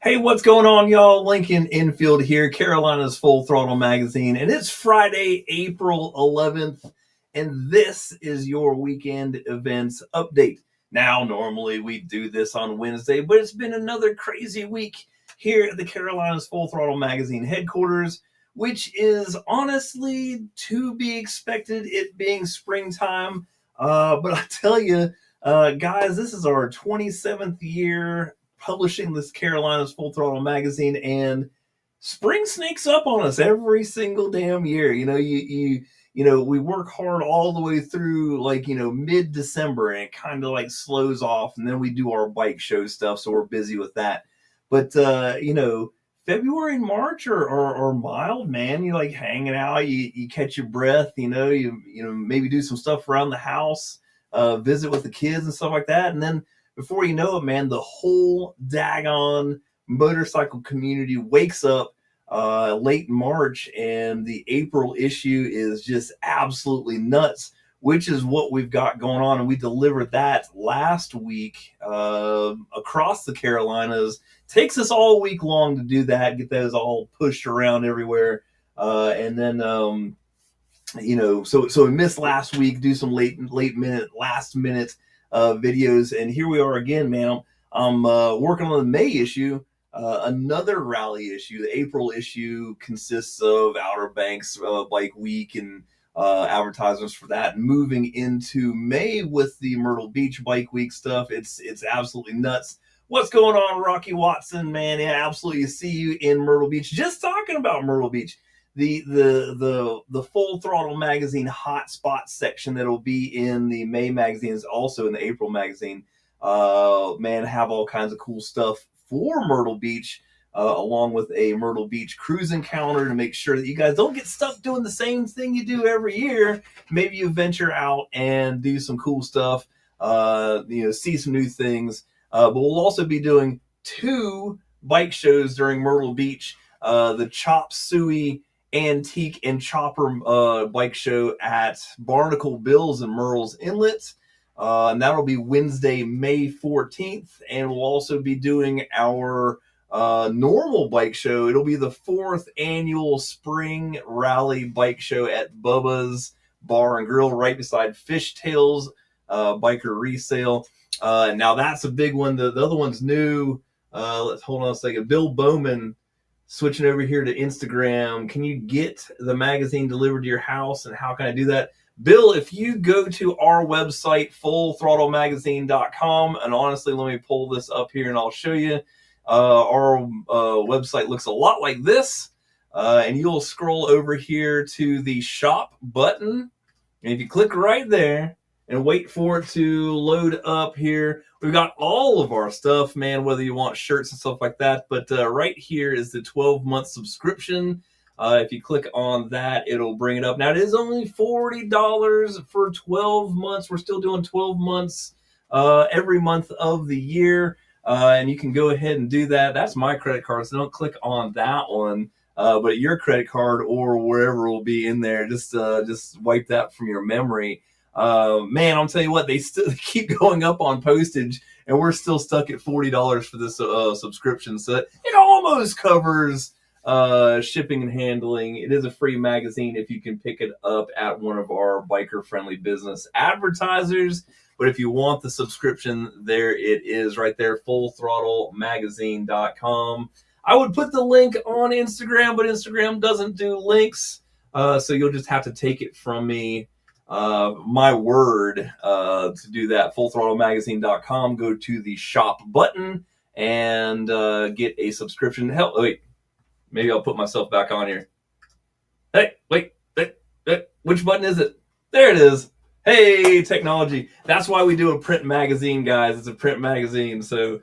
Hey, what's going on, y'all? Lincoln Infield here, Carolina's Full Throttle Magazine, and it's Friday, April 11th, and this is your weekend events update. Now, normally we do this on Wednesday, but it's been another crazy week here at the Carolina's Full Throttle Magazine headquarters, which is honestly to be expected, it being springtime. But I tell you, guys, this is our 27th year publishing this Carolina's Full Throttle Magazine, and spring sneaks up on us every single damn year. We work hard all the way through mid-December, and it kind of like slows off, and then we do our bike show stuff, so we're busy with that. But February and March are mild, man. You like hanging out, you catch your breath, you maybe do some stuff around the house, visit with the kids and stuff like that, and then before you know it, man, the whole daggone motorcycle community wakes up late March, and the April issue is just absolutely nuts, which is what we've got going on. And we delivered that last week across the Carolinas. Takes us all week long to do that, get those all pushed around everywhere. And then so we missed last week, do some last minute videos, and here we are again, man. I'm working on the May issue, another rally issue. The April issue consists of Outer Banks Bike Week and advertisements for that. Moving into May with the Myrtle Beach Bike Week stuff, it's absolutely nuts. What's going on, Rocky Watson, man? Yeah, absolutely. See you in Myrtle Beach. Just talking about Myrtle Beach. The Full Throttle Magazine hot spot section that'll be in the May magazine is also in the April magazine. Man, have all kinds of cool stuff for Myrtle Beach, along with a Myrtle Beach cruise encounter to make sure that you guys don't get stuck doing the same thing you do every year. Maybe you venture out and do some cool stuff, see some new things. But we'll also be doing 2 bike shows during Myrtle Beach. The Chop Suey Antique and Chopper bike show at Barnacle Bills and Murrells Inlet. And that'll be Wednesday, May 14th. And we'll also be doing our normal bike show. It'll be the 4th annual spring rally bike show at Bubba's Bar and Grill right beside Fishtails Biker Resale. Now that's a big one. The other one's new. Let's hold on a second. Bill Bowman, switching over here to Instagram. Can you get the magazine delivered to your house, and how can I do that? Bill, if you go to our website, fullthrottlemagazine.com, and honestly, let me pull this up here and I'll show you. Our website looks a lot like this, and you'll scroll over here to the shop button, and if you click right there and wait for it to load up here, we've got all of our stuff, man, whether you want shirts and stuff like that. But right here is the 12-month subscription. If you click on that, it'll bring it up. Now, it is only $40 for 12 months. We're still doing 12 months every month of the year. And you can go ahead and do that. That's my credit card, so don't click on that one. But your credit card or wherever will be in there, just wipe that from your memory. Man, I'll tell you what, they keep going up on postage, and we're still stuck at $40 for this subscription. So it almost covers shipping and handling. It is a free magazine if you can pick it up at one of our biker-friendly business advertisers. But if you want the subscription, there it is right there, fullthrottlemagazine.com. I would put the link on Instagram, but Instagram doesn't do links, so you'll just have to take it from me. My word to do that, fullthrottlemagazine.com. Go to the shop button and get a subscription. Hell, wait, maybe I'll put myself back on here. Hey, wait, which button is it? There it is. Hey, technology. That's why we do a print magazine, guys. It's a print magazine, so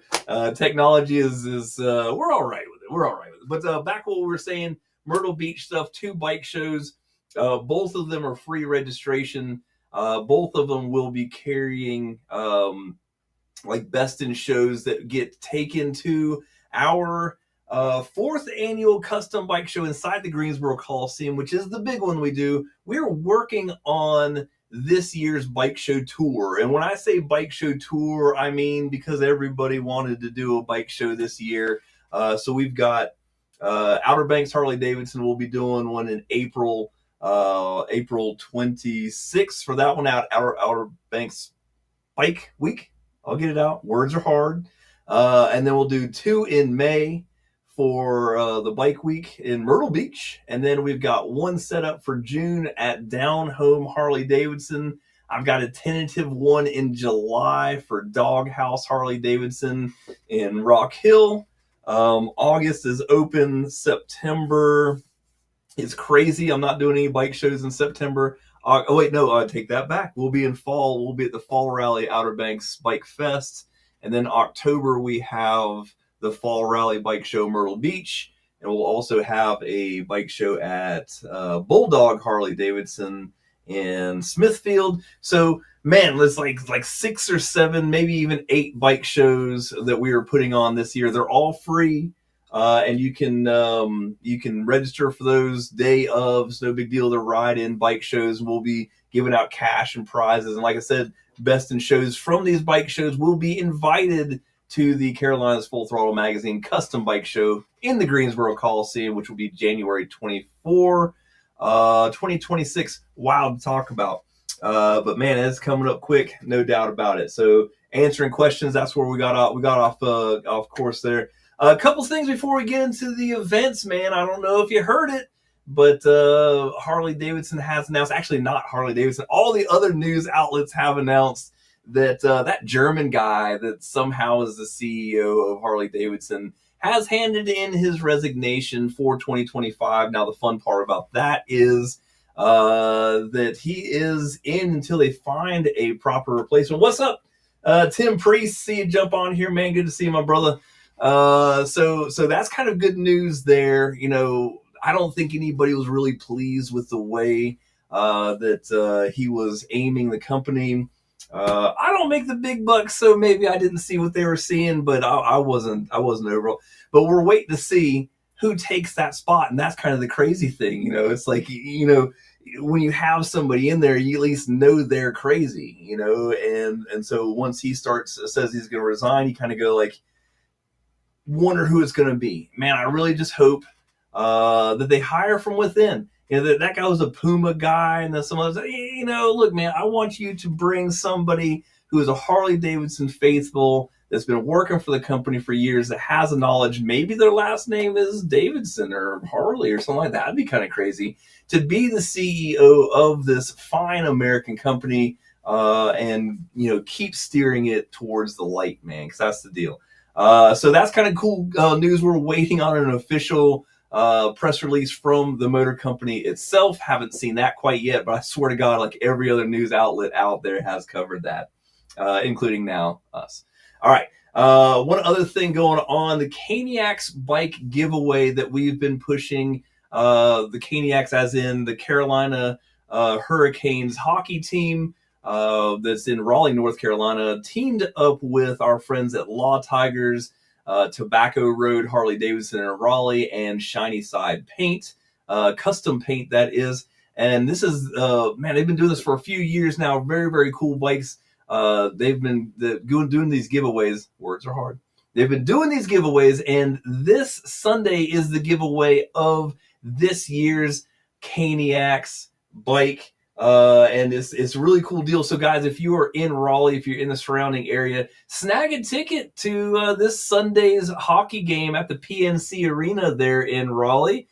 technology is we're all right with it. We're all right with it. But back what we were saying, Myrtle Beach stuff, 2 bike shows. Both of them are free registration. Both of them will be carrying best in shows that get taken to our 4th annual custom bike show inside the Greensboro Coliseum, which is the big one we do. We're working on this year's bike show tour. And when I say bike show tour, I mean because everybody wanted to do a bike show this year. So we've got Outer Banks Harley Davidson. We'll be doing one in April 26th for that one. Outer Banks Bike Week. I'll get it out. Words are hard. And then we'll do 2 in May for the Bike Week in Myrtle Beach. And then we've got one set up for June at Down Home Harley Davidson. I've got a tentative one in July for Doghouse Harley Davidson in Rock Hill. August is open. September is crazy. I'm not doing any bike shows in September. Take that back. We'll be in fall. We'll be at the Fall Rally Outer Banks Bike Fest. And then October, we have the Fall Rally Bike Show Myrtle Beach. And we'll also have a bike show at Bulldog Harley Davidson in Smithfield. So, man, there's like 6 or 7, maybe even 8 bike shows that we are putting on this year. They're all free. And you can register for those day of. It's no big deal to ride in bike shows. We'll be giving out cash and prizes. And like I said, best in shows from these bike shows will be invited to the Carolinas Full Throttle Magazine Custom Bike Show in the Greensboro Coliseum, which will be January 24, 2026. Wild to talk about. But man, it's coming up quick, no doubt about it. So answering questions, that's where we got off course there. A couple things before we get into the events, man. I don't know if you heard it, but Harley Davidson has announced, actually not Harley Davidson, all the other news outlets have announced that that German guy that somehow is the CEO of Harley Davidson has handed in his resignation for 2025. Now, the fun part about that is that he is in until they find a proper replacement. What's up, Tim Priest? See you jump on here, man. Good to see you, my brother. So that's kind of good news there. You know, I don't think anybody was really pleased with the way that he was aiming the company. I don't make the big bucks, so maybe I didn't see what they were seeing, but I wasn't overall. But we're waiting to see who takes that spot, and that's kind of the crazy thing. You know, it's like, you know, when you have somebody in there, you at least know they're crazy, you know, and so once he says he's going to resign, you kind of go like, wonder who it's going to be. Man, I really just hope that they hire from within. You know, that guy was a Puma guy, and then someone was like, you know, look, man, I want you to bring somebody who is a Harley Davidson faithful that's been working for the company for years, that has a knowledge. Maybe their last name is Davidson or Harley or something like that. That'd be kind of crazy to be the CEO of this fine American company, and, you know, keep steering it towards the light, man, because that's the deal. So that's kind of cool news. We're waiting on an official press release from the motor company itself. Haven't seen that quite yet, but I swear to God, like every other news outlet out there has covered that, including now us. All right. One other thing going on, the Caniacs bike giveaway that we've been pushing, the Caniacs as in the Carolina Hurricanes hockey team, that's in Raleigh, North Carolina, teamed up with our friends at Law Tigers, Tobacco Road Harley Davidson in Raleigh, and Shiny Side Paint, custom paint that is. And this is, man, they've been doing this for a few years now. Very, very cool bikes. They've been doing these giveaways. Words are hard. They've been doing these giveaways, and this Sunday is the giveaway of this year's Caniacs bike. And it's a really cool deal. So guys, if you are in Raleigh, if you're in the surrounding area, snag a ticket to this Sunday's hockey game at the PNC Arena there in Raleigh.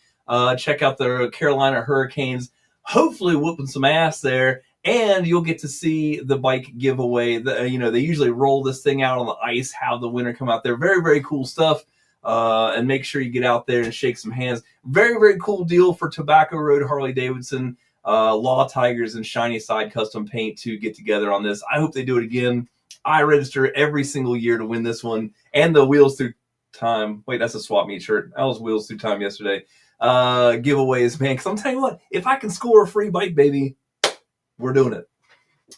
Check out the Carolina Hurricanes, hopefully whooping some ass there, and you'll get to see the bike giveaway. You know, they usually roll this thing out on the ice, have the winner come out there. Very, very cool stuff. And make sure you get out there and shake some hands. Very, very cool deal for Tobacco Road Harley Davidson, Law Tigers, and Shiny Side Custom Paint to get together on this. I hope they do it again. I register every single year to win this one, and the Wheels Through Time. Wait, that's a swap meet shirt. That was Wheels Through Time yesterday. Giveaways, man. Because I'm telling you what, if I can score a free bike, baby, we're doing it.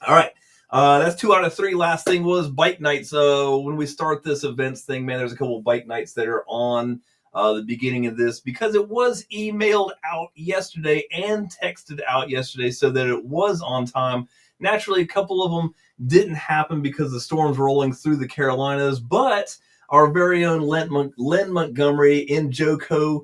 All right. That's 2 out of 3. Last thing was bike nights. When we start this events thing, man, there's a couple of bike nights that are on the beginning of this, because it was emailed out yesterday and texted out yesterday so that it was on time. Naturally, a couple of them didn't happen because the storm's rolling through the Carolinas, but our very own Len Montgomery in Joco,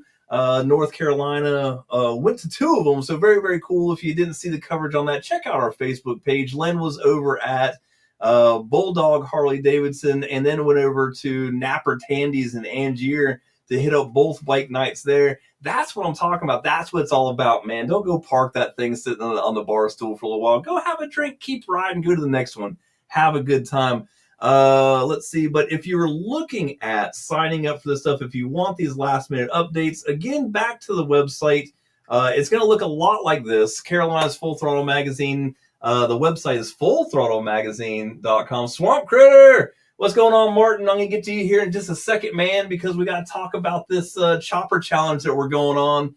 North Carolina. Went to two of them, so very, very cool. If you didn't see the coverage on that, check out our Facebook page. Len was over at Bulldog Harley Davidson, and then went over to Napper Tandy's in Angier to hit up both bike nights there. That's what I'm talking about. That's what it's all about, man. Don't go park that thing sitting on the bar stool for a little while. Go have a drink, keep riding, go to the next one. Have a good time. Let's see. But if you're looking at signing up for this stuff, if you want these last minute updates, again, back to the website. It's going to look a lot like this. Carolina's Full Throttle Magazine. The website is fullthrottlemagazine.com. Swamp Critter! What's going on, Martin? I'm going to get to you here in just a second, man, because we got to talk about this chopper challenge that we're going on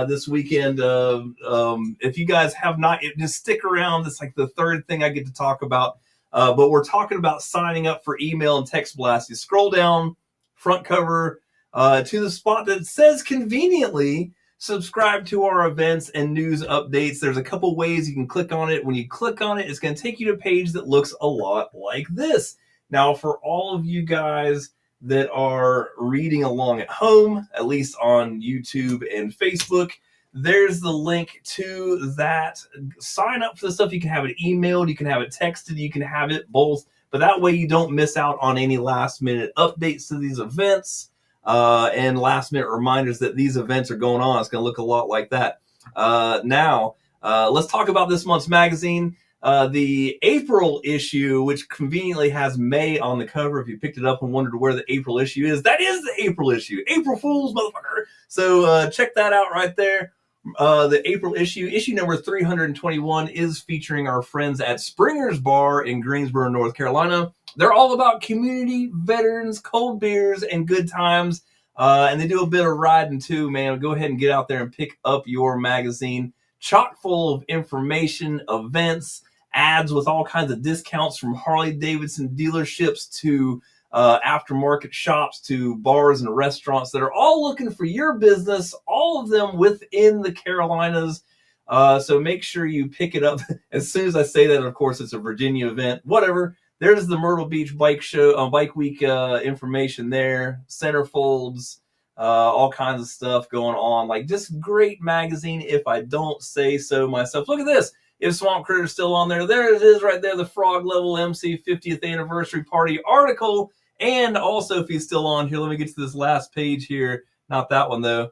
this weekend. If you guys have not, just stick around. It's like the third thing I get to talk about. But we're talking about signing up for email and text blasts. You scroll down, front cover, to the spot that says conveniently, subscribe to our events and news updates. There's a couple ways you can click on it. When you click on it, it's going to take you to a page that looks a lot like this. Now, for all of you guys that are reading along at home, at least on YouTube and Facebook, there's the link to that. Sign up for the stuff. You can have it emailed, you can have it texted, you can have it both. But that way you don't miss out on any last minute updates to these events and last minute reminders that these events are going on. It's going to look a lot like that. Now, let's talk about this month's magazine. The April issue, which conveniently has May on the cover. If you picked it up and wondered where the April issue is, that is the April issue. April Fools, motherfucker. So check that out right there. The April issue number 321, is featuring our friends at Springer's Bar in Greensboro, North Carolina. They're all about community, veterans, cold beers, and good times. And they do a bit of riding too, man. Go ahead and get out there and pick up your magazine. Chock full of information, events, ads with all kinds of discounts from Harley Davidson dealerships to aftermarket shops to bars and restaurants that are all looking for your business, all of them within the Carolinas. So make sure you pick it up. As soon as I say that, of course, it's a Virginia event, whatever. There's the Myrtle Beach Bike Show, Bike Week information there, centerfolds, all kinds of stuff going on. Like, just great magazine, if I don't say so myself. Look at this. If Swamp Critter's still on there, there it is right there, the Frog Level MC 50th Anniversary Party article. And also, if he's still on here, let me get to this last page here. Not that one, though.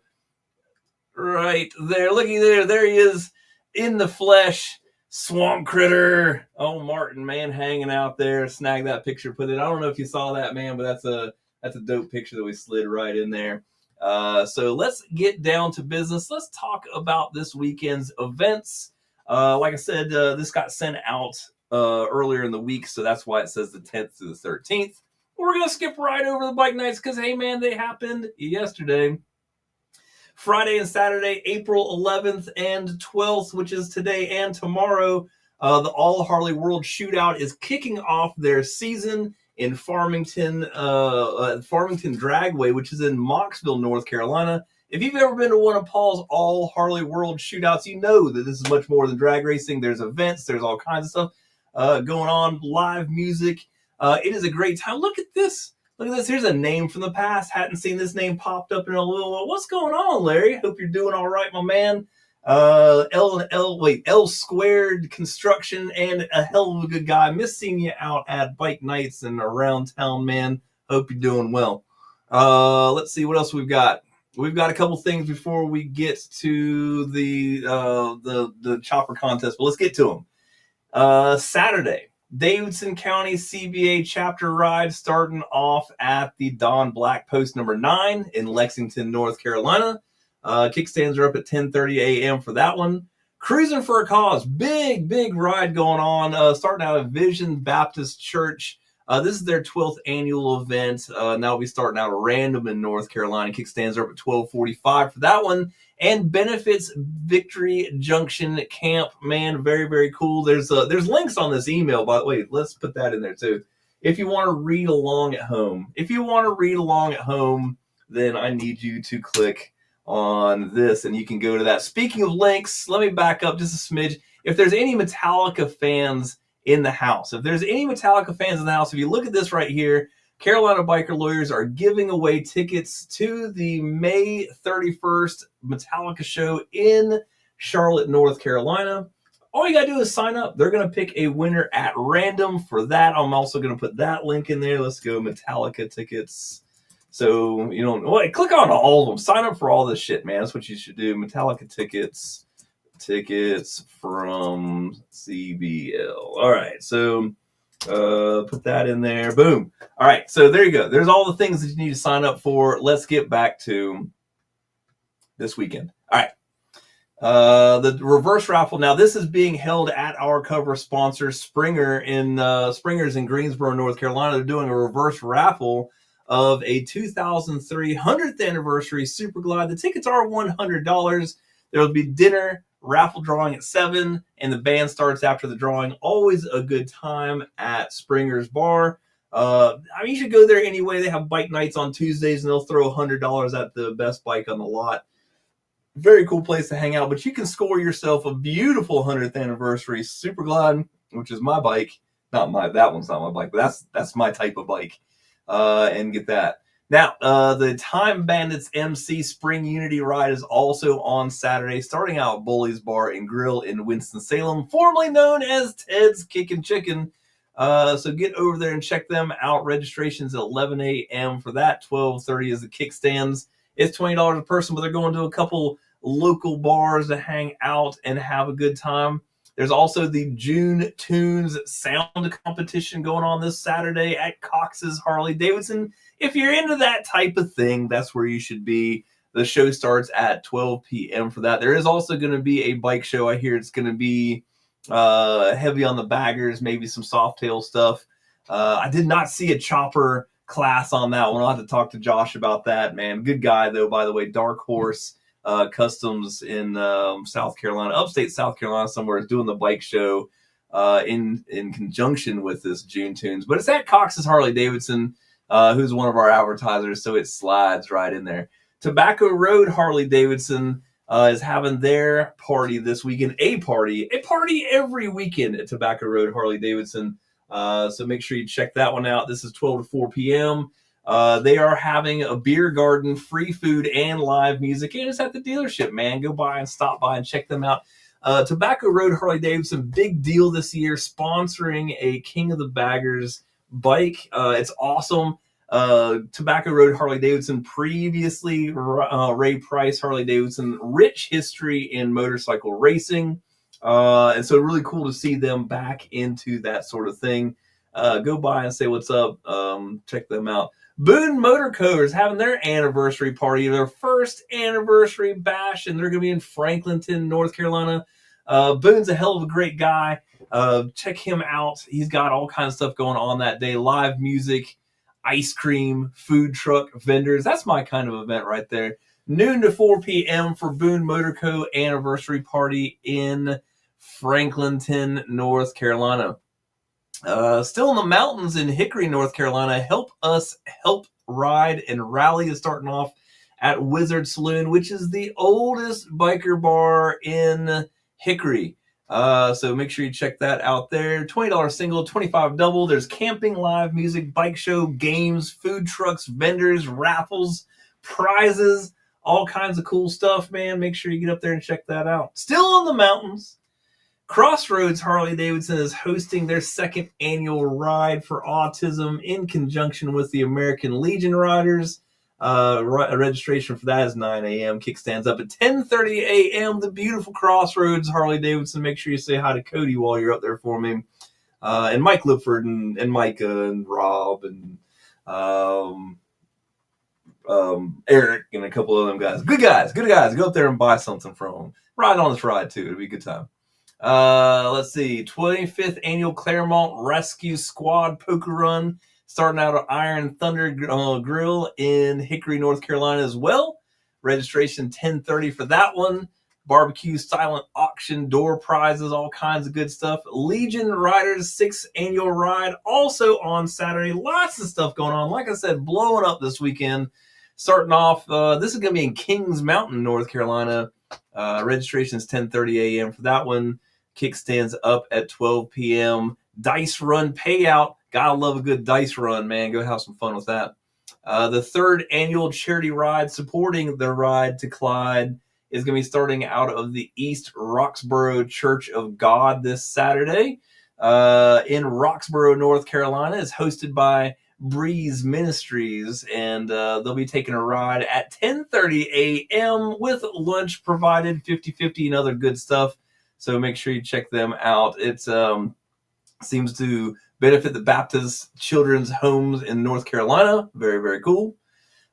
Right there. Looky there. There he is in the flesh. Swamp Critter. Oh, Martin, man, hanging out there. Snag that picture, put it. I don't know if you saw that, man, but that's a dope picture that we slid right in there. So let's get down to business. Let's talk about this weekend's events. Like I said, this got sent out earlier in the week, so that's why it says the 10th to the 13th. We're going to skip right over the bike nights because, hey, man, they happened yesterday. Friday and Saturday, April 11th and 12th, which is today and tomorrow, the All Harley World Shootout is kicking off their season in Farmington Dragway, which is in Mocksville, North Carolina. If you've ever been to one of Paul's All Harley World Shootouts, you know that this is much more than drag racing. There's events, there's all kinds of stuff going on, live music. It is a great time. Look at this. Look at this. Here's a name from the past. Hadn't seen this name popped up in a little while. What's going on, Larry? Hope you're doing all right, my man. L Squared Construction, and a hell of a good guy. Miss seeing you out at bike nights and around town, man. Hope you're doing well. Let's see what else we've got. We've got a couple things before we get to the chopper contest, but let's get to them. Saturday, Davidson County CBA chapter ride starting off at the Don Black Post number 9 in Lexington, North Carolina. Kickstands are up at 10:30 a.m. for that one. Cruising for a Cause, big ride going on. Starting out at Vision Baptist Church. This is their 12th annual event. Now we'll be starting out at Random in North Carolina. Kickstands are up at 12:45 for that one. And benefits Victory Junction Camp. Man, very cool. There's links on this email, by the way. Let's put that in there too. If you want to read along at home, then I need you to click on this and you can go to that. Speaking of links, let me back up just a smidge. If there's any Metallica fans in the house, if you look at this right here, Carolina Biker Lawyers are giving away tickets to the May 31st Metallica show in Charlotte, North Carolina. All you got to do is sign up. They're going to pick a winner at random for that. I'm also going to put that link in there. Let's go Metallica tickets. So, you know, click on all of them. Sign up for all this shit, man. That's what you should do. Metallica tickets from CBL. All right, so put that in there. Boom. All right, so there you go. There's all the things that you need to sign up for. Let's get back to this weekend. All right. The reverse raffle. Now, this is being held at our cover sponsor, Springer's in Greensboro, North Carolina. They're doing a reverse raffle of a 2003 100th anniversary Super Glide. The tickets are $100. There will be dinner, raffle drawing at 7, and the band starts after the drawing. Always a good time at Springer's Bar. I mean, you should go there anyway. They have bike nights on Tuesdays, and they'll throw $100 at the best bike on the lot. Very cool place to hang out, but you can score yourself a beautiful 100th anniversary Super Glide, which is my bike. That one's not my bike, but that's my type of bike. And get that. Now, the Time Bandits MC Spring Unity Ride is also on Saturday, starting out at Bully's Bar and Grill in Winston-Salem, formerly known as Ted's Kickin' Chicken. So get over there and check them out. Registration's at 11 a.m. for that. 12:30 is the kickstands. It's $20 a person, but they're going to a couple local bars to hang out and have a good time. There's also the June Tunes sound competition going on this Saturday at Cox's Harley-Davidson. If you're into that type of thing, that's where you should be. The show starts at 12 p.m. for that. There is also going to be a bike show. I hear it's going to be heavy on the baggers, maybe some Softail stuff. I did not see a chopper class on that one. I'll have to talk to Josh about that, man. Good guy, though, by the way. Dark Horse Customs in South Carolina, upstate South Carolina somewhere, is doing the bike show in conjunction with this June Tunes. But it's at Cox's Harley-Davidson, who's one of our advertisers, so it slides right in there. Tobacco Road Harley-Davidson is having their party this weekend. A party every weekend at Tobacco Road Harley-Davidson. So make sure you check that one out. This is 12 to 4 p.m. They are having a beer garden, free food, and live music. And it's at the dealership, man. Go by and stop by and check them out. Tobacco Road Harley-Davidson, big deal this year, sponsoring a King of the Baggers bike. It's awesome. Tobacco Road Harley-Davidson, previously Ray Price Harley-Davidson, rich history in motorcycle racing. And so really cool to see them back into that sort of thing. Go by and say what's up. Check them out. Boone Motor Co. is having their anniversary party, their first anniversary bash, and they're going to be in Franklinton, North Carolina. Boone's a hell of a great guy. Check him out. He's got all kinds of stuff going on that day. Live music, ice cream, food truck, vendors. That's my kind of event right there. Noon to 4 p.m. for Boone Motor Co. anniversary party in Franklinton, North Carolina. Still in the mountains in Hickory, North Carolina, Help Us Help Ride and Rally is starting off at Wizard Saloon, which is the oldest biker bar in Hickory. So make sure you check that out there. $20 single, $25 double. There's camping, live music, bike show, games, food trucks, vendors, raffles, prizes, all kinds of cool stuff, man. Make sure you get up there and check that out. Still in the mountains, Crossroads Harley-Davidson is hosting their second annual Ride for Autism in conjunction with the American Legion Riders. Registration for that is 9 a.m. Kickstands up at 10:30 a.m. The beautiful Crossroads Harley-Davidson. Make sure you say hi to Cody while you're up there for me. And Mike Lipford and Micah and Rob and Eric and a couple of them guys. Good guys. Go up there and buy something from them. Ride on this ride, too. It'll be a good time. Let's see, 25th annual Claremont Rescue Squad Poker Run, starting out at Iron Thunder Grill in Hickory, North Carolina as well. Registration 10:30 for that one. Barbecue, silent auction, door prizes, all kinds of good stuff. Legion Riders 6th annual ride, also on Saturday. Lots of stuff going on. Like I said, blowing up this weekend. Starting off, this is going to be in Kings Mountain, North Carolina. Registration is 10:30 a.m. for that one. Kickstands up at 12 p.m. Dice Run Payout Gotta love a good dice run, man. Go have some fun with that. The third annual charity ride supporting the Ride to Clyde is going to be starting out of the East Roxborough Church of God this Saturday. In Roxborough, North Carolina, is hosted by Breeze Ministries, and they'll be taking a ride at 10:30 a.m. with lunch provided, 50/50 and other good stuff. So make sure you check them out. It seems to benefit the Baptist Children's Homes in North Carolina. Very, very cool.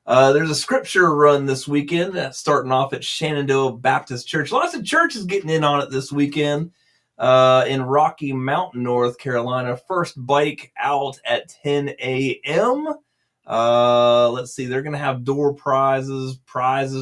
There's a scripture run this weekend, starting off at Shenandoah Baptist Church. Lots of churches getting in on it this weekend. In Rocky Mountain, North Carolina. First bike out at 10 a.m. Let's see, they're going to have door prizes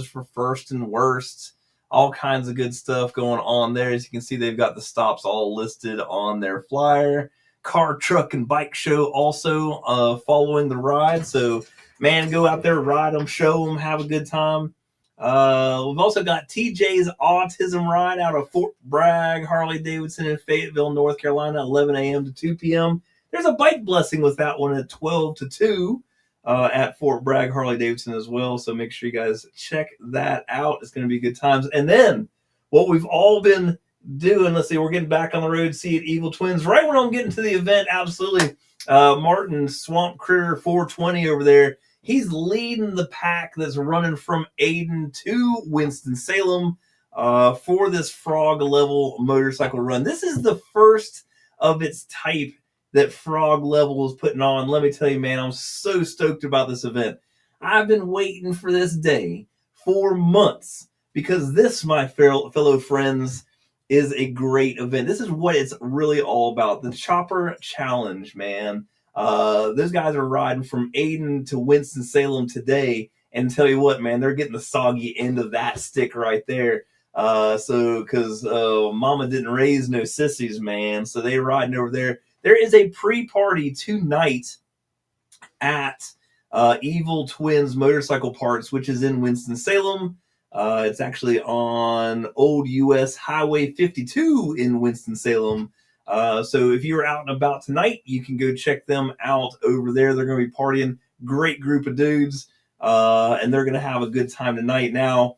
for first and worst, all kinds of good stuff going on there. As you can see, they've got the stops all listed on their flyer. Car, truck, and bike show also following the ride. So, man, go out there, ride them, show them, have a good time. We've also got TJ's Autism Ride out of Fort Bragg, Harley-Davidson in Fayetteville, North Carolina, 11 a.m. to 2 p.m. There's a bike blessing with that one at 12 to 2 at Fort Bragg, Harley-Davidson as well. So make sure you guys check that out. It's going to be good times. And then what we've all been doing, let's see, we're getting back on the road, see it, Evil Twins. Right when I'm getting to the event, absolutely, Martin Swamp Critter 420 over there. He's leading the pack that's running from Ayden to Winston-Salem for this frog level motorcycle run. This is the first of its type that Frog Level is putting on. Let me tell you, man, I'm so stoked about this event. I've been waiting for this day for months because this, my fellow friends, is a great event. This is what it's really all about. The Chopper Challenge, man. Those guys are riding from Ayden to Winston-Salem today, and tell you what, man, they're getting the soggy end of that stick right there. Because Mama didn't raise no sissies, man, so they riding over there. There is a pre-party tonight at Evil Twins Motorcycle Parts, which is in Winston-Salem. It's actually on Old US Highway 52 in Winston-Salem. So if you're out and about tonight, you can go check them out over there. They're going to be partying. Great group of dudes. And they're going to have a good time tonight. Now,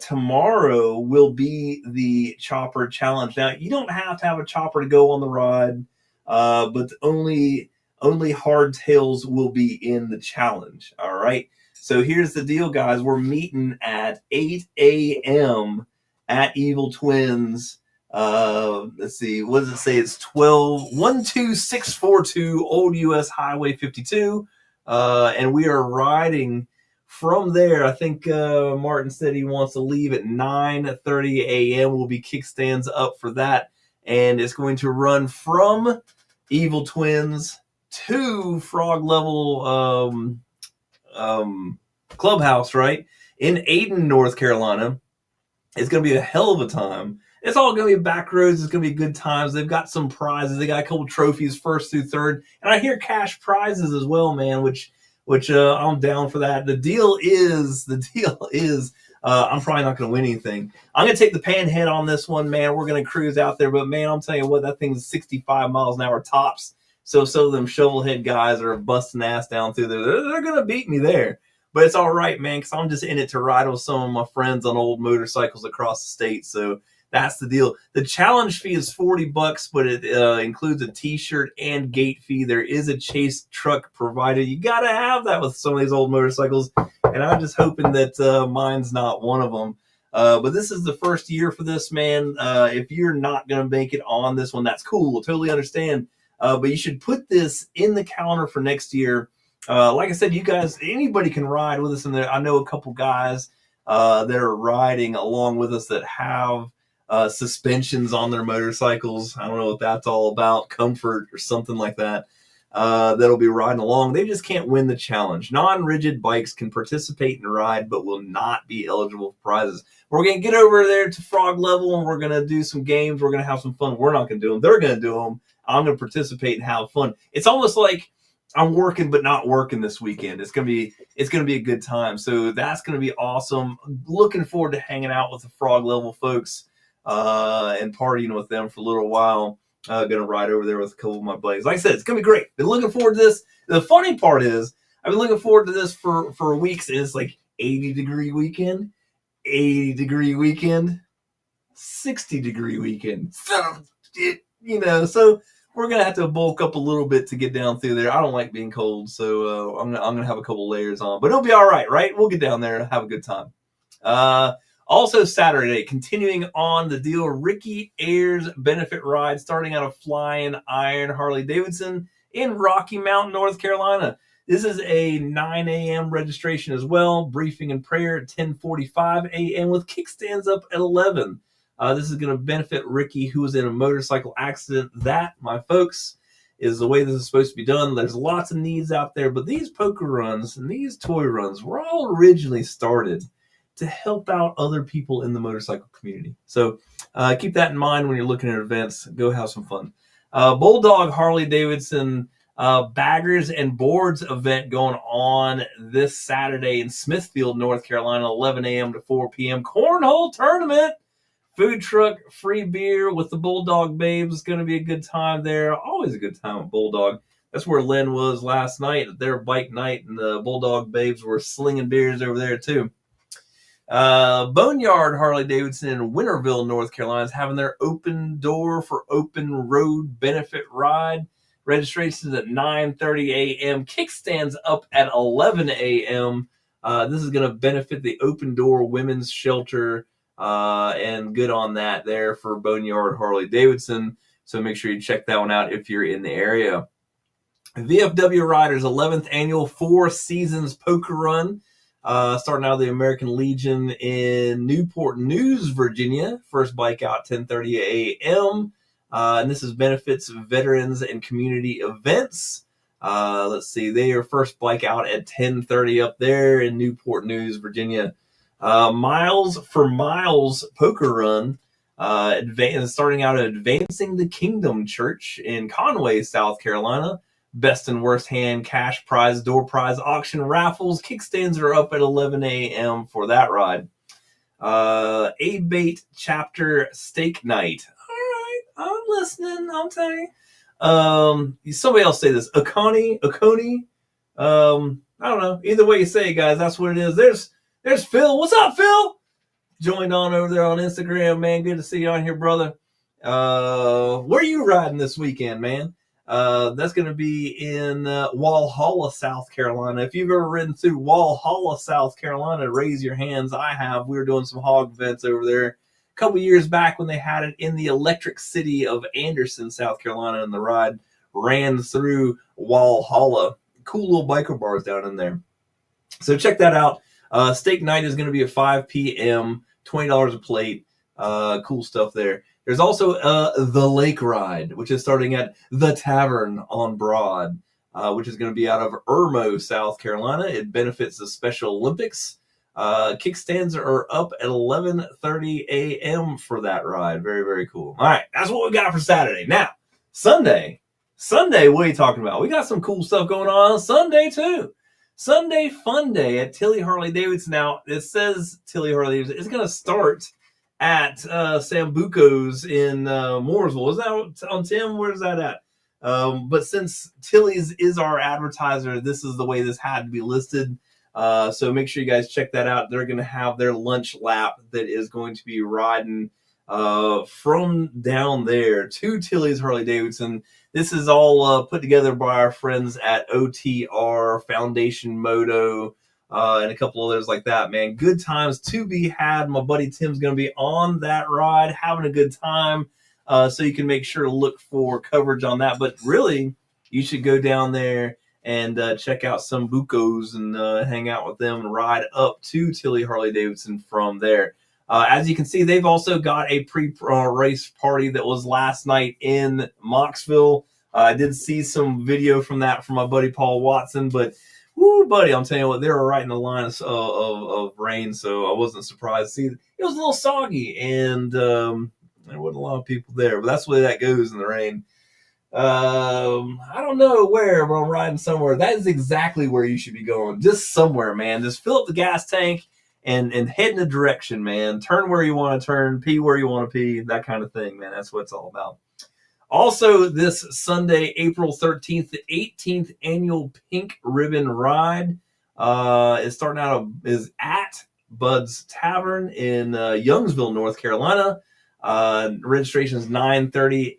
tomorrow will be the Chopper Challenge. Now, you don't have to have a chopper to go on the ride, but only hardtails will be in the challenge. All right. So here's the deal, guys. We're meeting at 8 a.m. at Evil Twins. Let's see. What does it say? It's 12642 Old US Highway 52. And we are riding from there. I think Martin said he wants to leave at 9:30 a.m. Will be kickstands up for that. And it's going to run from Evil Twins to Frog Level Clubhouse, right? In Ayden, North Carolina. It's going to be a hell of a time. It's all going to be back roads. It's going to be good times. They've got some prizes. They got a couple trophies, first through third. And I hear cash prizes as well, man, which I'm down for that. The deal is, I'm probably not going to win anything. I'm going to take the panhead on this one, man. We're going to cruise out there. But, man, I'm telling you what, that thing's 65 miles an hour tops. So them shovelhead guys are busting ass down through there. They're going to beat me there. But it's all right, man, because I'm just in it to ride with some of my friends on old motorcycles across the state. So that's the deal. The challenge fee is $40, but it includes a T-shirt and gate fee. There is a chase truck provided. You got to have that with some of these old motorcycles. And I'm just hoping that mine's not one of them. But this is the first year for this, man. If you're not going to make it on this one, that's cool. We'll totally understand. But you should put this in the calendar for next year. Like I said, you guys, anybody can ride with us in there. I know a couple guys that are riding along with us that have suspensions on their motorcycles. I don't know what that's all about, comfort or something like that. That'll be riding along. They just can't win the challenge. Non-rigid bikes can participate and ride, but will not be eligible for prizes. We're going to get over there to Frog Level, and we're going to do some games. We're going to have some fun. We're not going to do them. They're going to do them. I'm going to participate and have fun. It's almost like I'm working but not working this weekend. It's gonna be a good time. So that's gonna be awesome. Looking forward to hanging out with the Frog Level folks and partying with them for a little while. Gonna ride over there with a couple of my buddies. Like I said, it's gonna be great. Been looking forward to this. The funny part is, I've been looking forward to this for weeks, and it's like 80-degree weekend, 80-degree weekend, 60-degree weekend. So, so we're gonna have to bulk up a little bit to get down through there. I don't like being cold, so I'm gonna have a couple layers on, but it'll be all right, right? We'll get down there and have a good time. Also Saturday, continuing on the deal, Ricky Ayers benefit ride starting out of Flying Iron Harley Davidson in Rocky Mount, North Carolina. This is a 9 a.m. registration as well. Briefing and prayer at 10:45 a.m. with kickstands up at 11. This is going to benefit Ricky, who was in a motorcycle accident. That, my folks, is the way this is supposed to be done. There's lots of needs out there, but these poker runs and these toy runs were all originally started to help out other people in the motorcycle community. So keep that in mind when you're looking at events. Go have some fun. Bulldog Harley Davidson baggers and boards event going on this Saturday in Smithfield, North Carolina, 11 a.m. to 4 p.m. Cornhole tournament. Food truck, free beer with the Bulldog Babes. It's going to be a good time there. Always a good time with Bulldog. That's where Len was last night at their bike night, and the Bulldog Babes were slinging beers over there too. Boneyard Harley Davidson in Winterville, North Carolina is having their open door for open road benefit ride. Registrations at 9:30 a.m. Kickstands up at 11 a.m. This is going to benefit the Open Door Women's Shelter, and good on that there for Boneyard Harley Davidson. So make sure you check that one out if you're in the area. VFW Riders 11th annual Four Seasons Poker Run. Starting out of the American Legion in Newport News, Virginia. First bike out 10:30 a.m. And this is benefits veterans and community events. Let's see, they are first bike out at 10:30 up there in Newport News, Virginia. Miles for Miles Poker Run. Starting out at Advancing the Kingdom Church in Conway, South Carolina. Best and worst hand, cash prize, door prize, auction, raffles. Kickstands are up at 11 a.m. for that ride. A-Bait Chapter Steak Night. All right, I'm listening. I'll tell you. Somebody else say this. Oconee. I don't know. Either way you say it, guys, that's what it is. There's Phil. What's up, Phil? Joined on over there on Instagram, man. Good to see you on here, brother. Where are you riding this weekend, man? That's going to be in Walhalla, South Carolina. If you've ever ridden through Walhalla, South Carolina, raise your hands. I have. We were doing some hog events over there a couple years back when they had it in the electric city of Anderson, South Carolina, and the ride ran through Walhalla. Cool little biker bars down in there. So check that out. Steak night is going to be at 5 p.m., $20 a plate. Cool stuff there. There's also the Lake Ride, which is starting at the Tavern on Broad, which is going to be out of Irmo, South Carolina. It benefits the Special Olympics. Kickstands are up at 11:30 a.m. for that ride. Very, very cool. All right, that's what we got for Saturday. Now, Sunday, what are you talking about? We got some cool stuff going on Sunday, too. Sunday Fun Day at Tilly Harley Davidson. Now, it says Tilly Harley Davidson. It's going to start at Sambuco's in Mooresville. Is that on Tim? Where's that at? But since Tilly's is our advertiser, this is the way this had to be listed. So make sure you guys check that out. They're going to have their lunch lap that is going to be riding from down there to Tilly's Harley Davidson. This is all put together by our friends at OTR, Foundation Moto, and a couple others like that, man. Good times to be had. My buddy Tim's going to be on that ride, having a good time. So you can make sure to look for coverage on that. But really, you should go down there and check out Sambuco's and hang out with them and ride up to Tilly Harley Davidson from there. As you can see, they've also got a pre-race party that was last night in Mocksville. I did see some video from that from my buddy Paul Watson, but woo, buddy, I'm telling you what, they were right in the line of rain, so I wasn't surprised. See, it was a little soggy, and there wasn't a lot of people there, but that's the way that goes in the rain. I don't know where, but I'm riding somewhere. That is exactly where you should be going. Just somewhere, man. Just fill up the gas tank and head in a direction, man. Turn where you want to turn, pee where you want to pee, that kind of thing, man. That's what it's all about. Also, this Sunday, April 13th, the 18th annual Pink Ribbon Ride is starting out is at Bud's Tavern in Youngsville, North Carolina. Registration is 8:30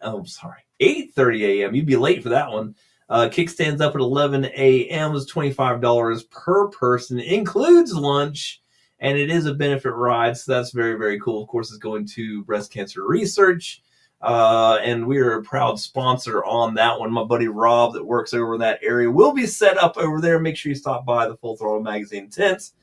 a.m. You'd be late for that one. Kickstands up at 11 a.m. is $25 per person, includes lunch, and it is a benefit ride, so that's very, very cool. Of course, it's going to breast cancer research. And we are a proud sponsor on that one. My buddy Rob that works over in that area will be set up over there. Make sure you stop by the Full Throttle Magazine tents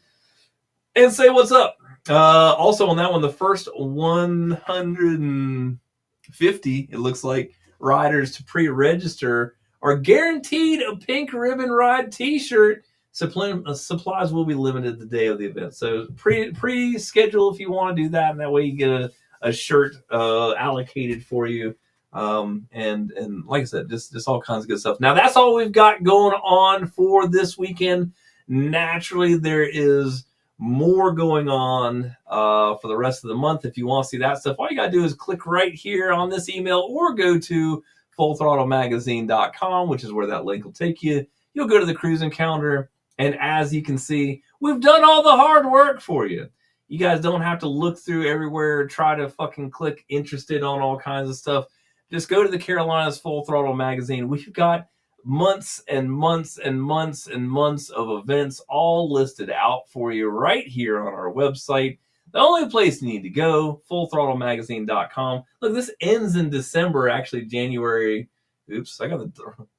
and say what's up. Also on that one, the first 150, it looks like, riders to pre-register are guaranteed a Pink Ribbon Ride t-shirt. Supplies will be limited the day of the event. So pre-schedule if you want to do that, and that way you get a shirt allocated for you. And like I said, just all kinds of good stuff. Now, that's all we've got going on for this weekend. Naturally, there is more going on for the rest of the month. If you want to see that stuff, all you got to do is click right here on this email or go to fullthrottlemagazine.com, which is where that link will take you. You'll go to the cruising calendar, and as you can see, we've done all the hard work for you. You guys don't have to look through everywhere, try to fucking click interested on all kinds of stuff. Just go to the Carolinas Full Throttle Magazine. We've got months and months and months and months of events all listed out for you right here on our website. The only place you need to go, fullthrottlemagazine.com. Look, this ends in December, actually January. Oops,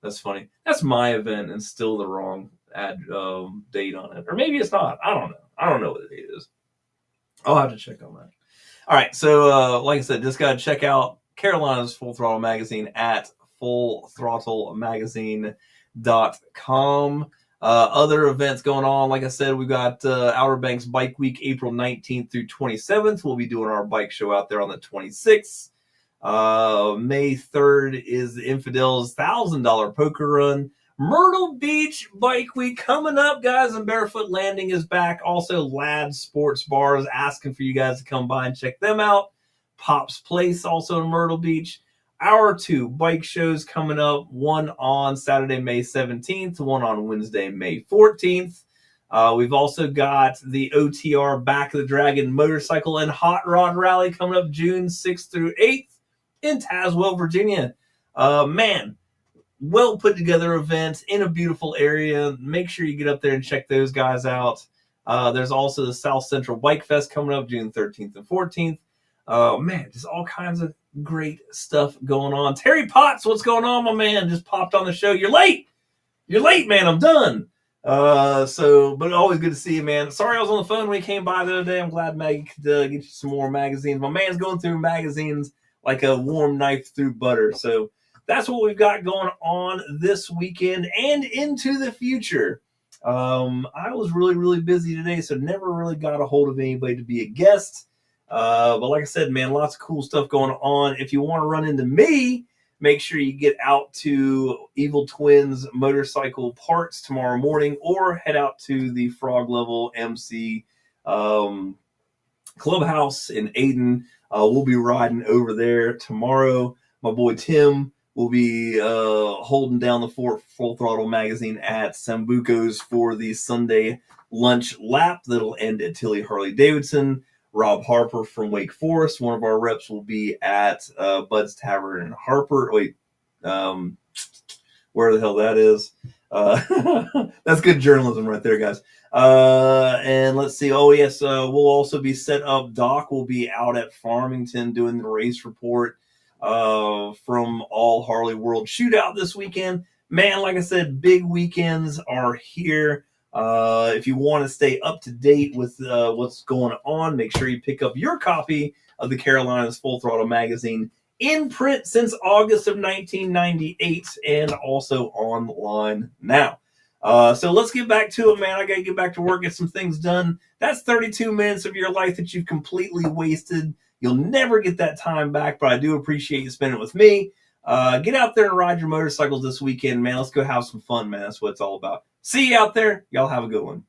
that's funny. That's my event and still the wrong date on it. Or maybe it's not. I don't know. I don't know what the date is. I'll have to check on that. All right, so like I said, just got to check out Carolina's Full Throttle Magazine at fullthrottlemagazine.com. Other events going on, like I said, we've got Outer Banks Bike Week, April 19th through 27th. We'll be doing our bike show out there on the 26th. May 3rd is the Infidels $1,000 poker run. Myrtle Beach Bike Week coming up, guys, and Barefoot Landing is back. Also, Ladd Sports Bars asking for you guys to come by and check them out. Pop's Place, also in Myrtle Beach. Our 2 bike shows coming up, one on Saturday, May 17th, one on Wednesday, May 14th. We've also got the OTR Back of the Dragon Motorcycle and Hot Rod Rally coming up June 6th through 8th in Tazewell, Virginia. Man, well put together events in a beautiful area. Make sure you get up there and check those guys out. There's also the South Central Bike Fest coming up June 13th and 14th. Man, just all kinds of great stuff going on. Terry Potts, what's going on, my man? Just popped on the show. You're late, man. I'm done. But always good to see you, man. Sorry I was on the phone when you came by the other day. I'm glad Maggie could get you some more magazines. My man's going through magazines like a warm knife through butter. So that's what we've got going on this weekend and into the future. I was really, really busy today, so never really got a hold of anybody to be a guest. But like I said, man, lots of cool stuff going on. If you want to run into me, make sure you get out to Evil Twins Motorcycle Parts tomorrow morning or head out to the Frog Level MC Clubhouse in Ayden. We'll be riding over there tomorrow. My boy Tim will be holding down the Full Throttle Magazine at Sambuco's for the Sunday lunch lap that'll end at Tilly Harley-Davidson. Rob Harper from Wake Forest, one of our reps, will be at Bud's Tavern in Harper. Wait, where the hell that is? That's good journalism right there, guys. And let's see. Oh, yes, we'll also be set up. Doc will be out at Farmington doing the race report from All Harley World Shootout this weekend. Man, like I said, big weekends are here. If you want to stay up to date with what's going on, make sure you pick up your copy of the Carolinas Full Throttle Magazine in print since August of 1998 and also online now. So let's get back to it, man. I got to get back to work, get some things done. That's 32 minutes of your life that you've completely wasted. You'll never get that time back, but I do appreciate you spending it with me. Get out there and ride your motorcycles this weekend, man. Let's go have some fun, man. That's what it's all about. See you out there. Y'all have a good one.